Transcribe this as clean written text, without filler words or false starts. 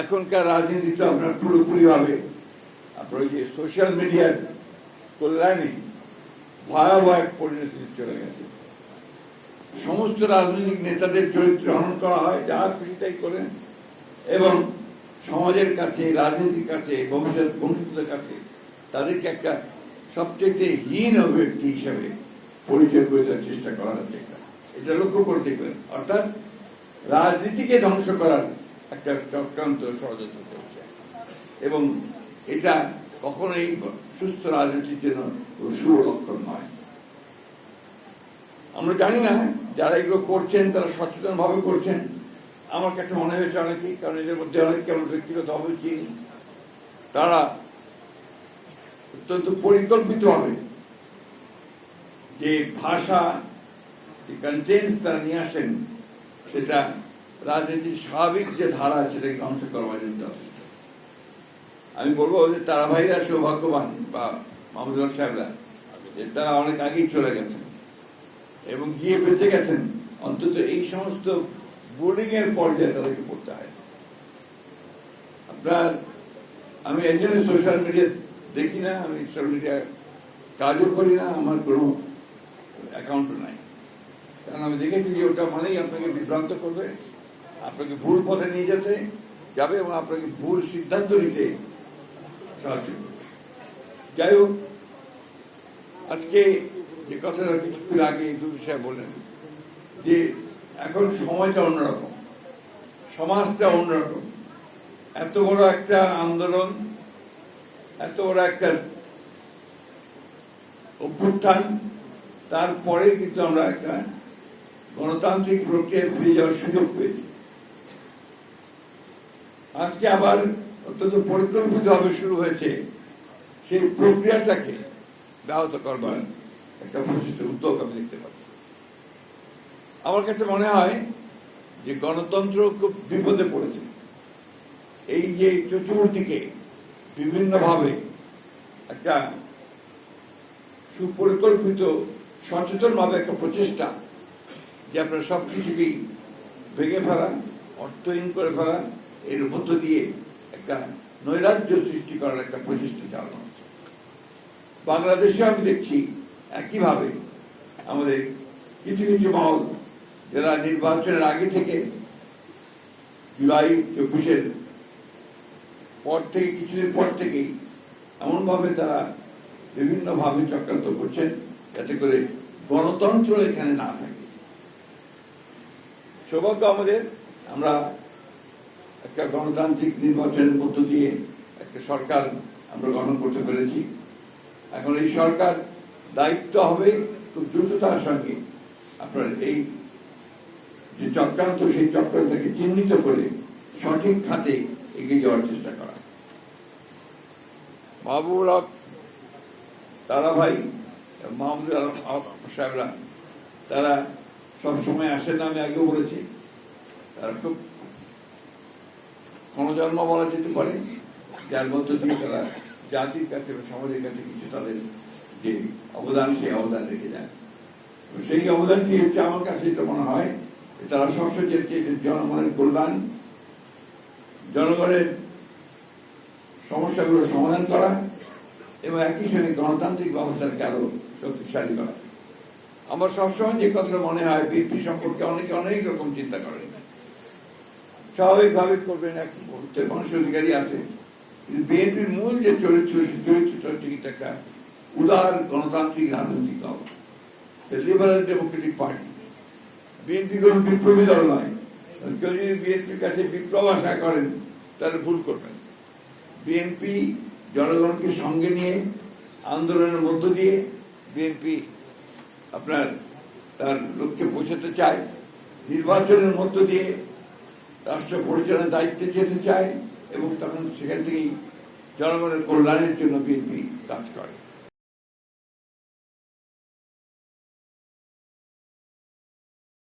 এখনকার রাজনীতি তো আপনার পুরোপুরি ভাবে আপনার ওই যে সোশ্যাল মিডিয়ার কল্যাণে ভয়াবহ এক পরিণতিতে চলে গেছে। সমস্ত রাজনৈতিক নেতাদের চরিত্র হনন করা হয়, যা খুশি তাই করেন, এবং সমাজের কাছে, রাজনীতির কাছে, ভবিষ্যতের কাছে তাদেরকে একটা সবচেয়ে হীন ব্যক্তি হিসাবে পরিচয় করে দেওয়ার চেষ্টা করা হচ্ছে। এটা লক্ষ্য করে দেখবেন, অর্থাৎ রাজনীতিকে ধ্বংস করার একটা চক্রান্ত ষড়যন্ত্র চলছে, এবং এটা কখনোই সুস্থ রাজনীতির জন্য শুভ লক্ষণ নয়। আমরা জানি না যারা এগুলো করছেন তারা সচেতন ভাবে করছেন। আমার কাছে মনে হয়েছে অনেকেই, কারণ এদের মধ্যে অনেককে আমরা ব্যক্তিগতভাবে চিনি, তারা অত্যন্ত পরিকল্পিত হবে যে ভাষা, যে কন্টেন্টস তারা নিয়ে আসেন, সেটা রাজনীতির স্বাভাবিক যে ধারা সেটাকে ধ্বংস করবার জন্য যথেষ্ট। আমি বলবো যে তারা ভাইরা সৌভাগ্যবান, বা মাহমুদুল সাহেবরা, যে তারা অনেক আগেই চলে গেছেন এবং গিয়ে বেঁচে গেছেন। অন্তত এই সমস্ত বুলিং এর পর্যায়ে তাদেরকে পড়তে হয়। আপনার আমি একজনের সোশ্যাল মিডিয়া দেখি না, আমি সোশ্যাল মিডিয়া কাজও করি না, আমার কোনো অ্যাকাউন্টও নাই, কারণ আমি দেখেছি যে ওটা মানেই আপনাকে বিভ্রান্ত করবে, আপনাকে ভুল পথে নিয়ে যেতে যাবে এবং আপনাকে ভুল সিদ্ধান্ত নিতে সাহায্য করবে। যাই হোক, আজকে যে কথাটা কিছুক্ষণ আগে দুই সাহেব বললেন যে এখন সময়টা অন্যরকম, সমাজটা অন্যরকম। এত বড় একটা আন্দোলন, এত বড় একটা অভ্যুত্থান, তারপরে কিন্তু আমরা একটা গণতান্ত্রিক প্রক্রিয়ায় ফিরে যাওয়ার সুযোগ পেয়েছি। আজকে আবার অত্যন্ত পরিকল্পিতভাবে শুরু হয়েছে সেই প্রক্রিয়াটাকে ব্যাহত করবার একটা প্রচেষ্টা, উদ্যোগ আমি দেখতে পাচ্ছি। আমার কাছে মনে হয় যে গণতন্ত্র খুব বিপদে পড়েছে। এই যে চতুর্দিকে বিভিন্নভাবে একটা সুপরিকল্পিত, সচেতনভাবে একটা প্রচেষ্টা যে আপনার সবকিছুকেই ভেঙে ফেলা, অর্থহীন করে ফেলা, এর মধ্য দিয়ে একটা নৈরাজ্য সৃষ্টি করার একটা প্রচেষ্টা চালানো হচ্ছে। বাংলাদেশে আমি দেখছি একইভাবে আমাদের কিছু কিছু মহল, যারা নির্বাচনের আগে থেকে জুলাই 24-এর পর থেকে, কিছুদিন পর থেকেই এমনভাবে তারা বিভিন্নভাবে চক্রান্ত করছেন যাতে করে গণতন্ত্র এখানে না থাকে। সৌভাগ্য আমাদের, আমরা একটা গণতান্ত্রিক নির্বাচনের মধ্য দিয়ে একটা সরকার আমরা গঠন করতে পেরেছি। এখন এই সরকার দায়িত্ব হবে খুব দ্রুততার সঙ্গে আপনার এই যে চক্রান্ত, সেই চক্রান্তকে চিহ্নিত করে সঠিক খাতে এগিয়ে যাওয়ার চেষ্টা করা। মাহবুবুল হক, তারা ভাই, মাহমুদুল সাহেবরা, তারা সবসময় আসেন না, আমি আগেও বলেছি। তারা খুব ক্ষণজন্ম বলা যেতে পারে, যার মধ্য দিয়ে তারা জাতির কাছে, সমাজের কাছে কিছু তাদের যে অবদান, সেই অবদান রেখে যায়। সেই অবদানটি হচ্ছে আমার কাছে এটা মনে হয় তারা সবসময় চেয়েছে জনগণের কল্যাণ, জনগণের সমস্যাগুলো সমাধান করা এবং একই সঙ্গে গণতান্ত্রিক ব্যবস্থাকে আরো শক্তিশালী করা। আমার সবসময় যে কথা মনে হয়, বিএনপি সম্পর্কে অনেকে অনেক রকম চিন্তা করেন, স্বাভাবিকভাবে করবেন, এক মানুষের অধিকারী আছে, কিন্তু বিএনপির মূল যে চরিত্র, সেই চরিত্রটা হচ্ছে একটা উদার গণতান্ত্রিক রাজনৈতিক দল, লিবারাল ডেমোক্রেটিক পার্টি। বিএনপি কোন বিপ্লবী দল নয়। কেউ যদি বিএনপির কাছে বিপ্লব আশা করেন তাহলে ভুল করবেন। বিএনপি জনগণকে সঙ্গে নিয়ে আন্দোলনের মধ্য দিয়ে বিএনপি আপনার তার লক্ষ্যে পৌঁছাতে চায়, নির্বাচনের মধ্য দিয়ে রাষ্ট্র পরিচালনার দায়িত্বে যেতে চায় এবং তখন সেখান থেকেই জনগণের কল্যাণের জন্য বিএনপি কাজ করে।